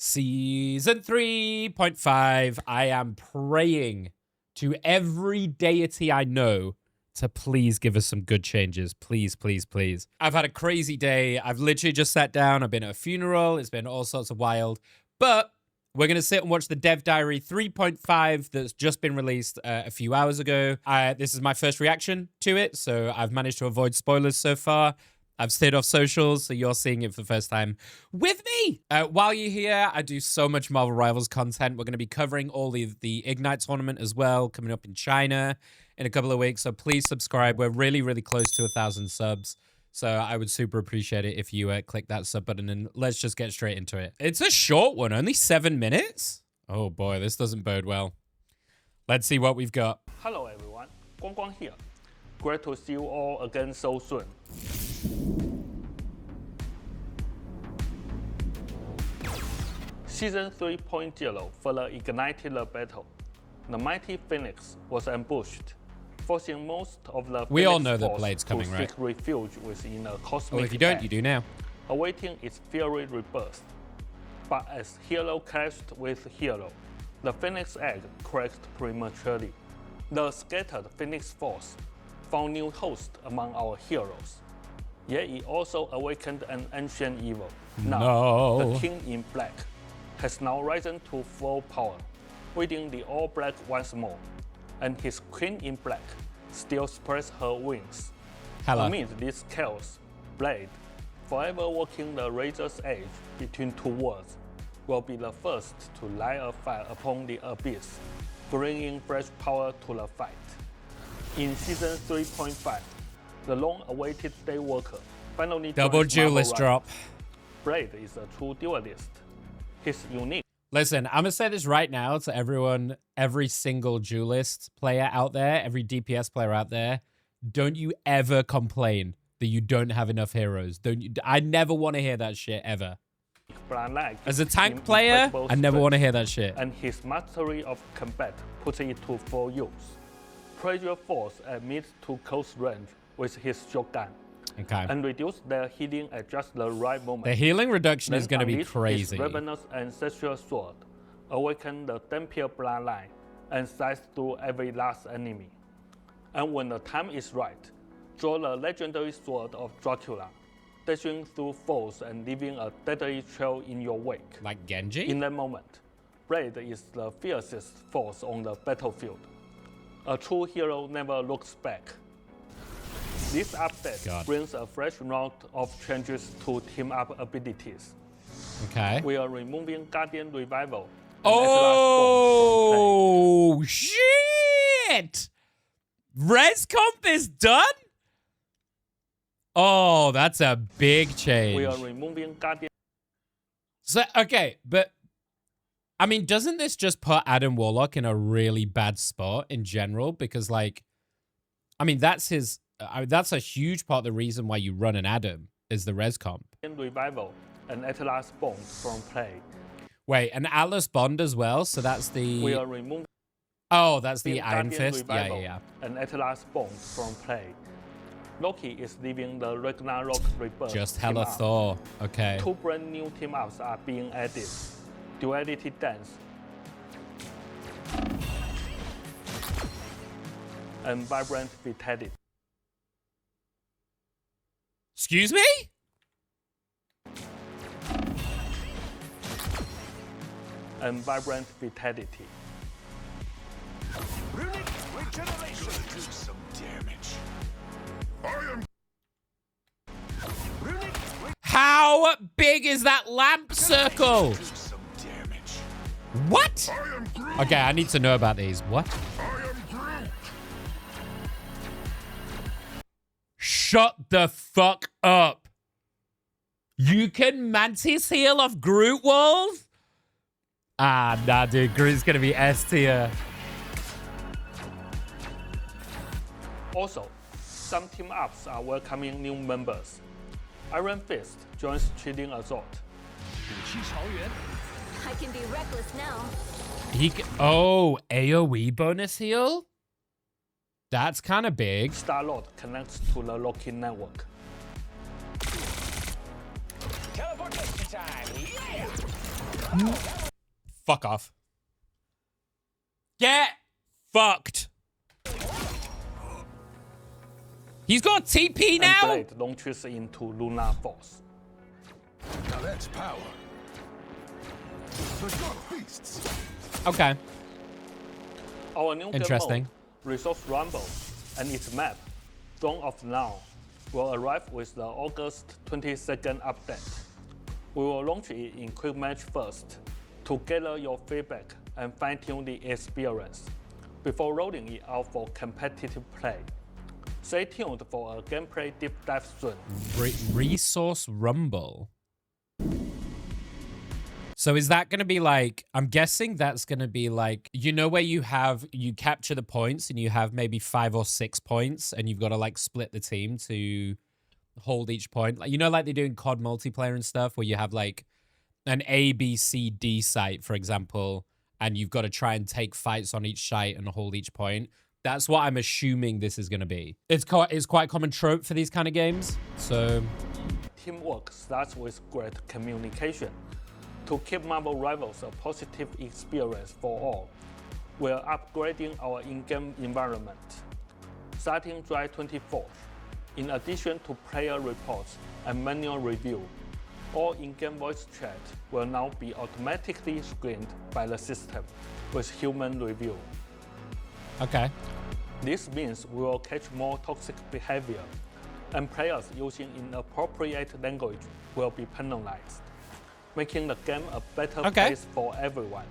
Season 3.5. I am praying to every deity I know to please give us some good changes. Please, please, please. I've had a crazy day. I've literally just sat down. I've been at a funeral. It's been all sorts of wild. But we're going to sit and watch the Dev Diary 3.5 that's just been released a few hours ago. This is my first reaction to it, so I've managed to avoid spoilers so far. I've stayed off socials, so you're seeing it for the first time with me. While you're here, I do so much Marvel Rivals content. We're going to be covering all the Ignite tournament as well, coming up in China in a couple of weeks. So please subscribe. We're really, really close to 1,000 subs. So I would super appreciate it if you click that sub button, and let's just get straight into it. It's a short one, only 7 minutes. Oh boy, this doesn't bode well. Let's see what we've got. Hello everyone, Guang here. Great to see you all again so soon. Season 3.0 further ignited the battle. The mighty Phoenix was ambushed, forcing most of the We all Phoenix know that force Blade's coming, to right? seek refuge within a cosmic Well, if you don't, egg, you do now. awaiting its fiery rebirth. But as hero clashed with hero, the Phoenix egg cracked prematurely. The scattered Phoenix force found new host among our heroes. Yet it also awakened an ancient evil. Now, No. the King in Black has now risen to full power, wielding the All Black once more, and his Queen in Black still spreads her wings. Hello. Amid this chaos, Blade, forever walking the razor's edge between two worlds, will be the first to light a fire upon the abyss, bringing fresh power to the fight. In Season 3.5, the long-awaited Daywalker finally Double joins Marvel duelist drop. Blade is a true duelist. His unique Listen, I'm going to say this right now to everyone, every single duelist player out there, every DPS player out there. Don't you ever complain that you don't have enough heroes. I never want to hear that shit ever. bloodline As a tank in player, incredible I never strength, want to hear that shit. and his mastery of combat puts it to full use. Pressure force at mid to close range with his shotgun, Okay. and reduce their healing at just the right moment. The healing reduction Then is going to be unleash crazy. His ravenous ancestral sword, awaken the Dampier bloodline, and slice through every last enemy. And when the time is right, draw the legendary sword of Dracula, dashing through foes and leaving a deadly trail in your wake. Like Genji? In that moment, Blade is the fiercest force on the battlefield. A true hero never looks back. This update brings a fresh round of changes to team-up abilities. Okay. We are removing Guardian Revival. And Oh, shit! Res comp is done? Oh, that's a big change. we are removing Guardian. So, okay, but I mean, doesn't this just put Adam Warlock in a really bad spot in general? Because, like, I mean, that's his. That's a huge part of the reason why you run an Adam is the res comp. Revival and Atlas Bond from play. Wait, an Atlas Bond as well. So that's the. We are removing. Oh, that's the Iron Guardian Fist. Revival Yeah. And Atlas Bond from play. Loki is leaving the Ragnarok Rebirth. Just hella team-up. Thor. Okay. Two brand new team-ups are being added. Duality Dance and Vibrant Vitality. Excuse me? And Vibrant Vitality. Runic regeneration. Do some damage. Runic How big is that lamp circle? do some damage. What? Okay, I need to know about these. What? Shut the fuck up. You can Mantis heal off Groot walls? Ah, nah, dude. Groot's gonna be S tier. Also, some team-ups are welcoming new members. Iron Fist joins Chilling Assault. I can be reckless now. Oh, AoE bonus heal? That's kind of big. Star-Lord connects to the Loki network. Teleportation time. Yeah. Fuck off. Get fucked. He's got TP And now? Blade launches into Lunar Force. Now that's power. The dark beasts. Okay. Our new game Interesting. mode, Resource Rumble, and its map, Dawn of Now, will arrive with the August 22nd update. We will launch it in Quick Match first to gather your feedback and fine-tune the experience before rolling it out for competitive play. Stay tuned for a gameplay deep dive soon. Resource Rumble. So is that going to be like, I'm guessing that's going to be like, you know, where you capture the points and you have maybe 5 or 6 points and you've got to like split the team to hold each point. Like, you know, like they do in COD multiplayer and stuff where you have like an A, B, C, D site, for example, and you've got to try and take fights on each site and hold each point. That's what I'm assuming this is going to be. It's quite a common trope for these kind of games. So Teamwork starts with great communication. To keep Marvel Rivals a positive experience for all, we're upgrading our in-game environment. Starting July 24th, in addition to player reports and manual review, all in-game voice chat will now be automatically screened by the system with human review. okay. This means we will catch more toxic behavior, and players using inappropriate language will be penalized, making the game a better place for everyone.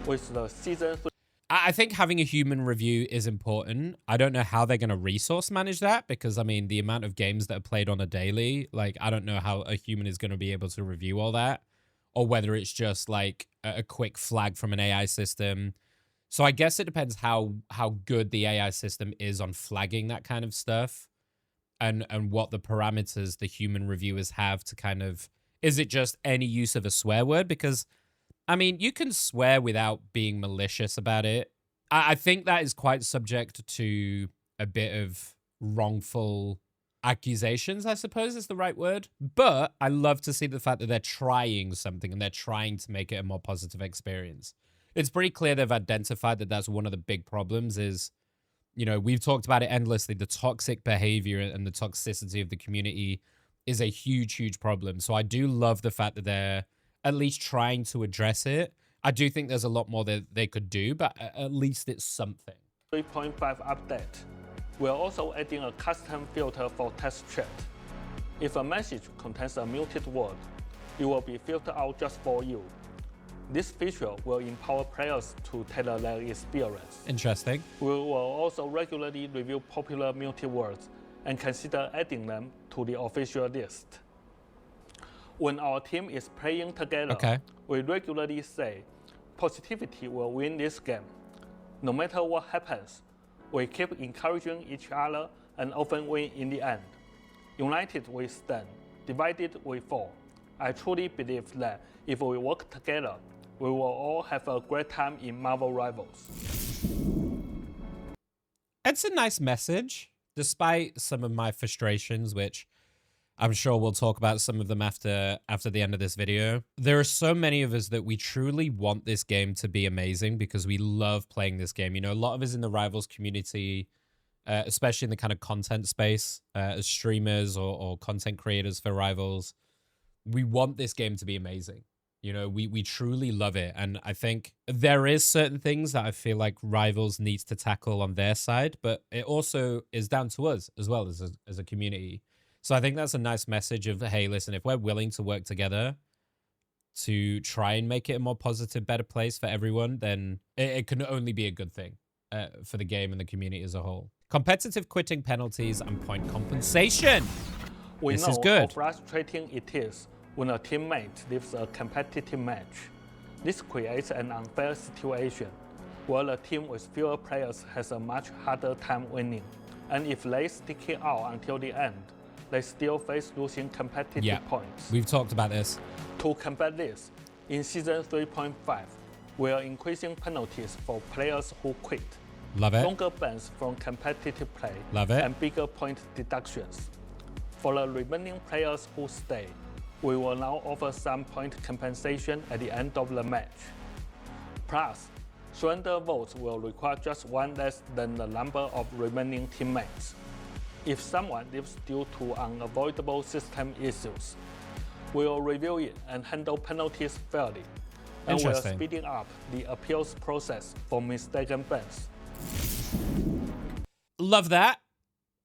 With the season 3 I think having a human review is important. I don't know how they're going to resource manage that because, I mean, the amount of games that are played on a daily, like, I don't know how a human is going to be able to review all that or whether it's just like a quick flag from an AI system. So I guess it depends how good the AI system is on flagging that kind of stuff and what the parameters the human reviewers have to kind of, is it just any use of a swear word? Because I mean, you can swear without being malicious about it. I think that is quite subject to a bit of wrongful accusations, I suppose is the right word. But I love to see the fact that they're trying something and they're trying to make it a more positive experience. It's pretty clear they've identified that that's one of the big problems is, you know, we've talked about it endlessly. The toxic behavior and the toxicity of the community is a huge, huge problem. So I do love the fact that they're at least trying to address it. I do think there's a lot more that they could do, but at least it's something. 3.5 update. We're also adding a custom filter for test chat. If a message contains a muted word, it will be filtered out just for you. This feature will empower players to tailor their experience. Interesting. We will also regularly review popular muted words and consider adding them to the official list. When our team is playing together, we regularly say, positivity will win this game. No matter what happens, we keep encouraging each other and often win in the end. United we stand, divided we fall. I truly believe that if we work together, we will all have a great time in Marvel Rivals. It's a nice message, despite some of my frustrations, which I'm sure we'll talk about some of them after the end of this video. There are so many of us that we truly want this game to be amazing because we love playing this game. You know, a lot of us in the Rivals community, especially in the kind of content space, as streamers or content creators for Rivals, we want this game to be amazing. You know, we truly love it. And I think there is certain things that I feel like Rivals needs to tackle on their side, but it also is down to us as well as a community. So I think that's a nice message of, hey, listen, if we're willing to work together to try and make it a more positive, better place for everyone, then it can only be a good thing for the game and the community as a whole. Competitive quitting penalties and point compensation. This is good. How frustrating it is when a teammate leaves a competitive match. This creates an unfair situation where a team with fewer players has a much harder time winning. And if they stick it out until the end, they still face losing competitive points. We've talked about this. To combat this, in Season 3.5, we are increasing penalties for players who quit. Love it. Longer bans from competitive play. Love it. And bigger point deductions. For the remaining players who stay, We will now offer some point compensation at the end of the match. Plus, surrender votes will require just one less than the number of remaining teammates. If someone leaves due to unavoidable system issues, we will review it and handle penalties fairly. And we are speeding up the appeals process for mistaken bans. Love that.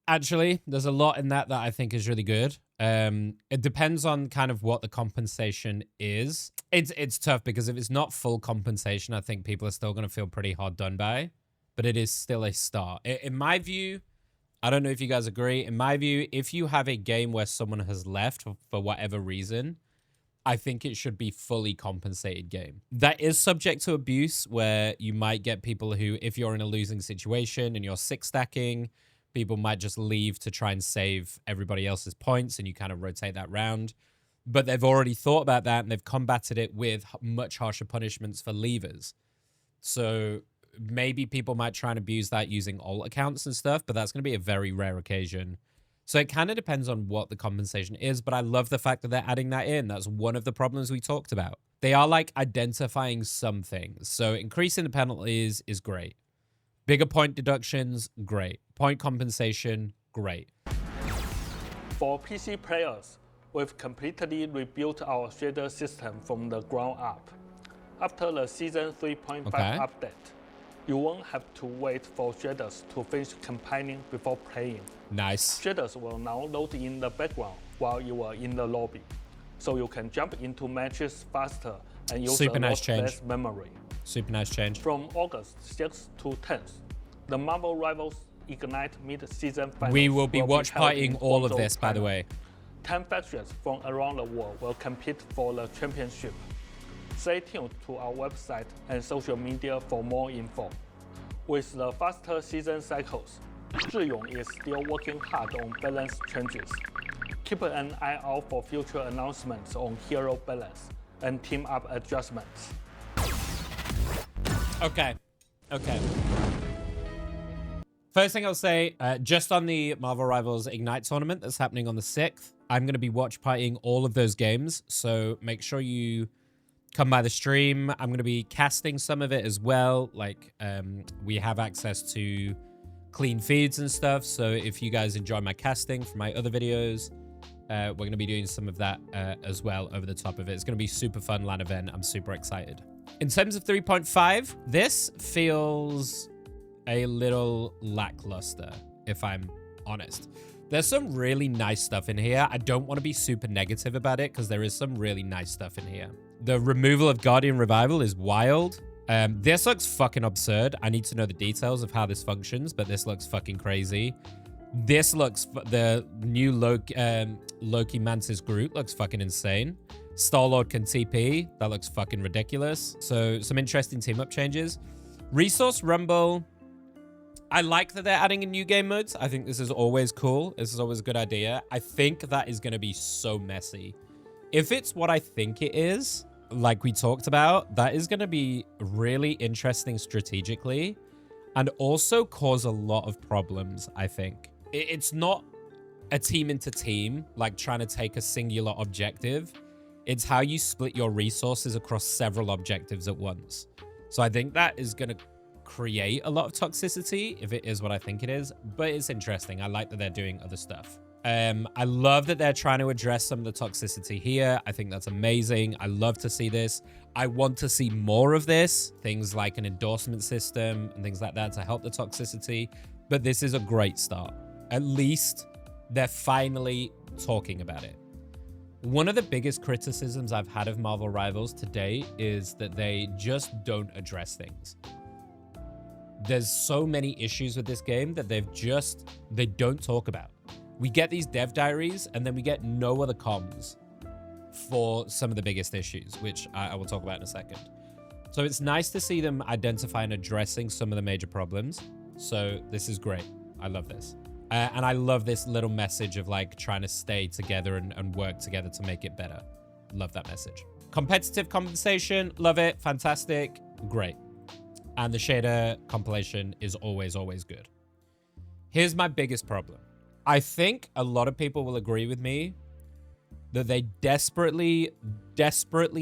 Actually, there's a lot in that I think is really good. It depends on kind of what the compensation is. It's tough because if it's not full compensation, I think people are still going to feel pretty hard done by. But it is still a start. In my view, I don't know if you guys agree. In my view, if you have a game where someone has left for whatever reason, I think it should be fully compensated game. That is subject to abuse where you might get people who, if you're in a losing situation and you're six stacking, people might just leave to try and save everybody else's points and you kind of rotate that round. But they've already thought about that and they've combated it with much harsher punishments for leavers. So maybe people might try and abuse that using alt accounts and stuff, but that's going to be a very rare occasion. So it kind of depends on what the compensation is, but I love the fact that they're adding that in. That's one of the problems we talked about. They are like identifying some things. So increasing the penalties is great. Bigger point deductions, great. Point compensation, great. For PC players, we've completely rebuilt our shader system from the ground up. After the Season 3.5 update, you won't have to wait for shaders to finish compiling before playing. Nice. Shaders will now load in the background while you are in the lobby, so you can jump into matches faster and use Super a nice lot change. less memory. Super nice change. From August 6th to 10th, the Marvel Rivals Ignite mid-season finals We will be watch held partying in all of Guangzhou, this, by the China. way. 10 factions from around the world will compete for the championship. Stay tuned to our website and social media for more info. With the faster season cycles, Zhiyong is still working hard on balance changes. Keep an eye out for future announcements on hero balance and team up adjustments. Okay. First thing I'll say, just on the Marvel Rivals Ignite tournament that's happening on the 6th, I'm going to be watch partying all of those games. So make sure you come by the stream. I'm going to be casting some of it as well. Like, we have access to clean feeds and stuff. So if you guys enjoy my casting from my other videos, we're going to be doing some of that as well over the top of it. It's going to be super fun LAN event. I'm super excited. In terms of 3.5, this feels a little lackluster, if I'm honest. There's some really nice stuff in here. I don't want to be super negative about it because there is some really nice stuff in here. The removal of Guardian Revival is wild. This looks fucking absurd. I need to know the details of how this functions, but this looks fucking crazy. This looks, the new Loki Mantis Groot looks fucking insane. Star-Lord can TP. That looks fucking ridiculous. So some interesting team up changes. Resource Rumble. I like that they're adding in new game modes. I think this is always cool. This is always a good idea. I think that is going to be so messy. If it's what I think it is, like we talked about, that is going to be really interesting strategically and also cause a lot of problems, I think. It's not a team into team, like trying to take a singular objective. It's how you split your resources across several objectives at once. So I think that is going to create a lot of toxicity if it is what I think it is, but it's interesting. I like that they're doing other stuff. I love that they're trying to address some of the toxicity here. I think that's amazing. I love to see this. I want to see more of this, things like an endorsement system and things like that to help the toxicity, but this is a great start. At least they're finally talking about it. One of the biggest criticisms I've had of Marvel Rivals to date is that they just don't address things. There's so many issues with this game that they don't talk about. We get these dev diaries and then we get no other comms for some of the biggest issues, which I will talk about in a second. So it's nice to see them identify and addressing some of the major problems. So this is great. I love this. And I love this little message of like trying to stay together and work together to make it better. Love that message. Competitive compensation. Love it. Fantastic. Great. And the shader compilation is always, always good. Here's my biggest problem. I think a lot of people will agree with me that they desperately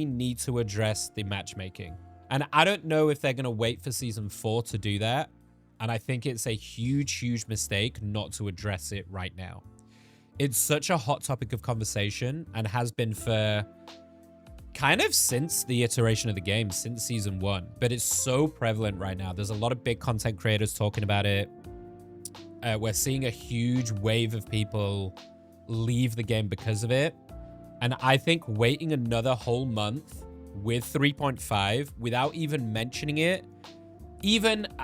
need to address the matchmaking. And I don't know if they're going to wait for season 4 to do that. And I think it's a huge mistake not to address it right now. It's such a hot topic of conversation and has been for kind of since the iteration of the game, since season 1. But it's so prevalent right now. There's a lot of big content creators talking about it. We're seeing a huge wave of people leave the game because of it. And I think waiting another whole month with 3.5 without even mentioning it,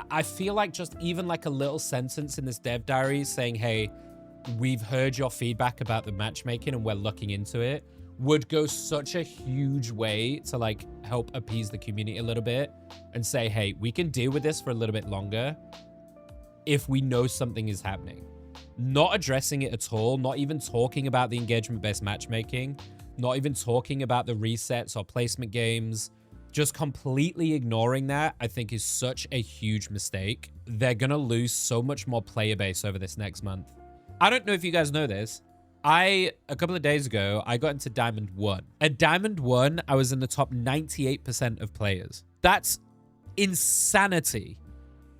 I feel like just even like a little sentence in this dev diary saying, hey, we've heard your feedback about the matchmaking and we're looking into it, would go such a huge way to like help appease the community a little bit and say, hey, we can deal with this for a little bit longer if we know something is happening. Not addressing it at all, not even talking about the engagement-based matchmaking, not even talking about the resets or placement games, just completely ignoring that, I think is such a huge mistake. They're gonna lose so much more player base over this next month. I don't know if you guys know this. A couple of days ago, I got into Diamond 1. At Diamond 1, I was in the top 98% of players. That's insanity.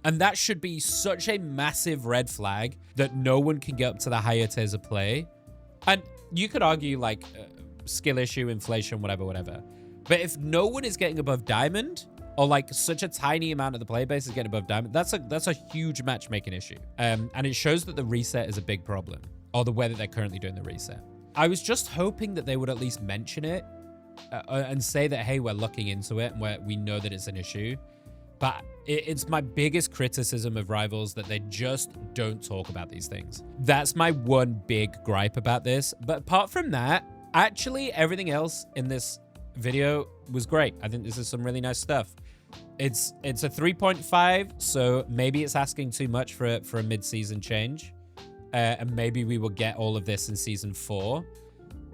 And that should be such a massive red flag that no one can get up to the higher tiers of play. And you could argue like skill issue, inflation, whatever. But if no one is getting above Diamond, or like such a tiny amount of the player base is getting above Diamond, that's a huge matchmaking issue. And it shows that the reset is a big problem, or the way that they're currently doing the reset. I was just hoping that they would at least mention it and say that, hey, we're looking into it and we know that it's an issue. But it's my biggest criticism of Rivals that they just don't talk about these things. That's my one big gripe about this. But apart from that, actually everything else in this video was great. I think this is some really nice stuff. It's a 3.5, so maybe it's asking too much for a mid-season change. And maybe we will get all of this in season 4.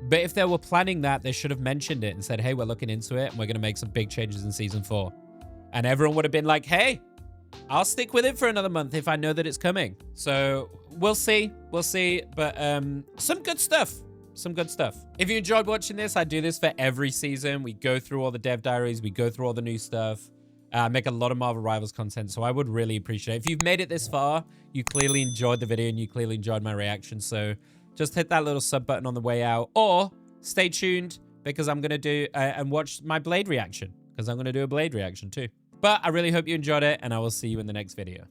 But if they were planning that, they should have mentioned it and said, hey, we're looking into it and we're going to make some big changes in season 4. And everyone would have been like, hey, I'll stick with it for another month if I know that it's coming. So we'll see. We'll see. But some good stuff. Some good stuff. If you enjoyed watching this, I do this for every season. We go through all the dev diaries. We go through all the new stuff. I make a lot of Marvel Rivals content, so I would really appreciate it. If you've made it this far, you clearly enjoyed the video and you clearly enjoyed my reaction. So just hit that little sub button on the way out, or stay tuned because I'm going to do and watch my Blade reaction, because I'm going to do a Blade reaction too. But I really hope you enjoyed it, and I will see you in the next video.